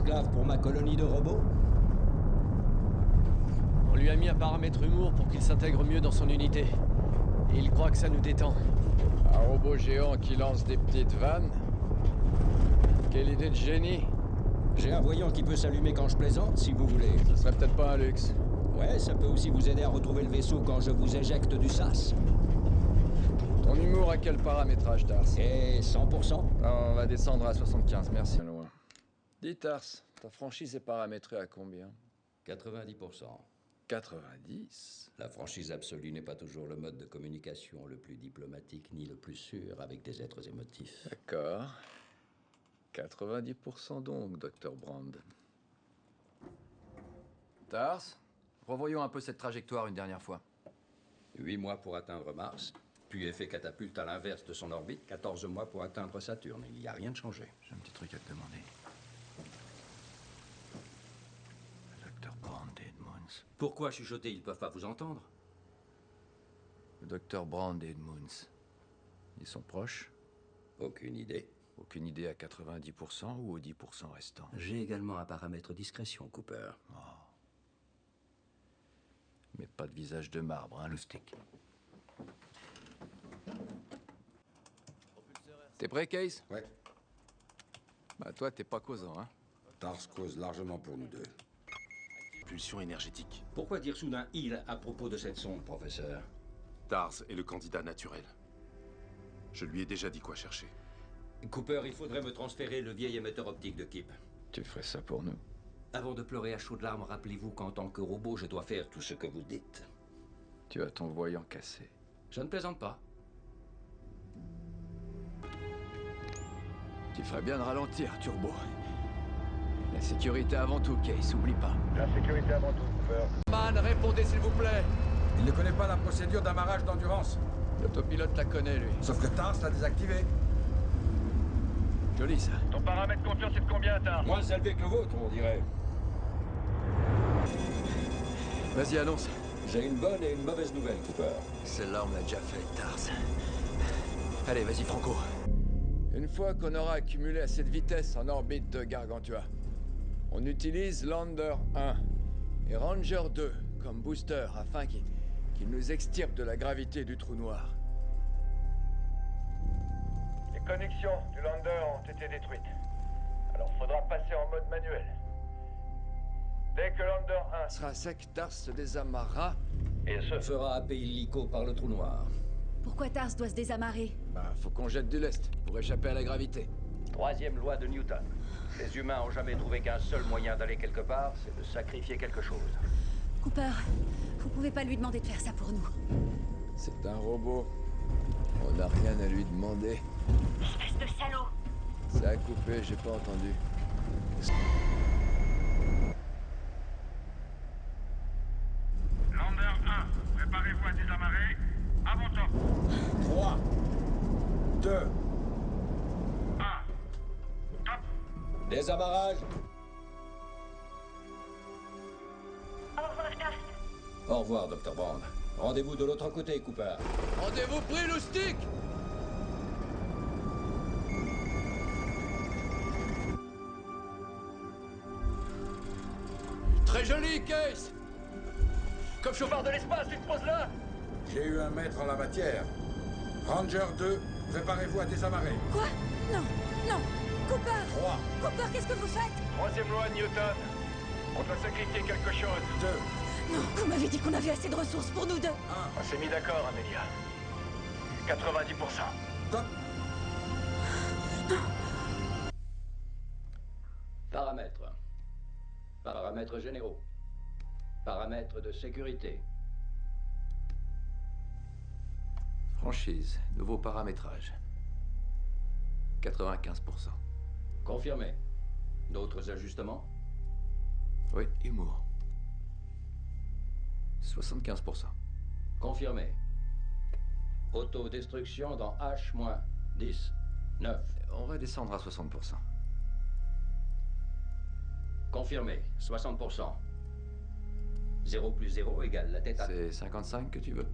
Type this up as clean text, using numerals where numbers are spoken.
esclaves pour ma colonie de robots? On lui a mis un paramètre humour pour qu'il s'intègre mieux dans son unité. Et il croit que ça nous détend. Un robot géant qui lance des petites vannes? Quelle idée de génie! J'ai un voyant qui peut s'allumer quand je plaisante, si vous voulez. Ce serait peut-être pas un luxe. Ouais, ça peut aussi vous aider à retrouver le vaisseau quand je vous éjecte du sas. Ton humour a quel paramétrage, Tars? Et 100%? Non, on va descendre à 75, merci. Loin. Dis, Tars, ta franchise est paramétrée à combien? 90%. 90? La franchise absolue n'est pas toujours le mode de communication le plus diplomatique ni le plus sûr avec des êtres émotifs. D'accord. 90% donc, Dr. Brand. Tars, revoyons un peu cette trajectoire une dernière fois. 8 mois pour atteindre Mars, puis effet catapulte à l'inverse de son orbite, 14 mois pour atteindre Saturne. Il n'y a rien de changé. J'ai un petit truc à te demander. Le Dr. Brand et Edmunds. Pourquoi chuchoter? Ils peuvent pas vous entendre. Le Dr. Brand et Edmunds. Ils sont proches? Aucune idée. Aucune idée à 90% ou aux 10% restants? J'ai également un paramètre discrétion, Cooper. Mais pas de visage de marbre, hein, Loustic? T'es prêt, Case? Ouais, Bah toi, t'es pas causant, hein? Tars cause largement pour nous deux. Pulsion énergétique. Pourquoi dire soudain « il » à propos de cette sonde, professeur? Tars est le candidat naturel. Je lui ai déjà dit quoi chercher. Cooper, il faudrait me transférer le vieil émetteur optique de Kip. Tu ferais ça pour nous? Avant de pleurer à chaudes larmes, rappelez-vous qu'en tant que robot, je dois faire tout ce que vous dites. Tu as ton voyant cassé. Je ne plaisante pas. Tu ferais bien de ralentir, Turbo. La sécurité avant tout, Case, oublie pas. La sécurité avant tout, Cooper. Man, répondez s'il vous plaît! Il ne connaît pas la procédure d'amarrage d'endurance. L'autopilote la connaît, lui. Sauf que Tars l'a désactivé. Joli, ça. Ton paramètre confiance est de combien, Tars? Moins élevé que le vôtre, on dirait. Vas-y, annonce. J'ai une bonne et une mauvaise nouvelle, Cooper. Celle-là, on l'a déjà fait, Tars. Allez, vas-y, Franco. Une fois qu'on aura accumulé assez de vitesse en orbite de Gargantua, on utilise Lander 1 et Ranger 2 comme booster afin qu'ils nous extirpent de la gravité du trou noir. Les connexions du lander ont été détruites. Alors faudra passer en mode manuel. Dès que lander 1 Sera sec, Tars se désamarrera. et ce Fera happer illico par le trou noir. Pourquoi Tars doit se désamarrer? Bah, faut qu'on jette du lest pour échapper à la gravité. troisième loi de Newton. Les humains ont jamais trouvé qu'un seul moyen d'aller quelque part, c'est de sacrifier quelque chose. Cooper, vous pouvez pas lui demander de faire ça pour nous. C'est un robot. On n'a rien à lui demander. Espèce de salaud! Ça a coupé, j'ai pas entendu. Lander 1, préparez-vous à désamarrer. À bon temps. 3, 2, 1. Top. Désamarrage. Au revoir, Tars. Au revoir, Dr. Brand. Rendez-vous de l'autre côté, Cooper. Rendez-vous pris, Loustic! Très joli, Case! Comme chauffeur de l'espace, tu te poses là? j'ai eu un maître en la matière. Ranger 2, préparez-vous à désamarrer. Quoi? Non, non! Cooper! 3, Cooper, qu'est-ce que vous faites? Troisième loi de Newton. On doit sacrifier quelque chose. 2, Non, vous m'avez dit qu'on avait assez de ressources pour nous deux. On s'est mis d'accord, Amelia. 90%. top. Paramètres. Paramètres généraux. Paramètres de sécurité. Franchise, nouveau paramétrage. 95%. Confirmé. D'autres ajustements? Oui, humour. 75%. Confirmé. Autodestruction dans H-10. 9. On va descendre à 60%. Confirmé. 60%. 0 plus 0 égale la tête à... C'est 55 que tu veux?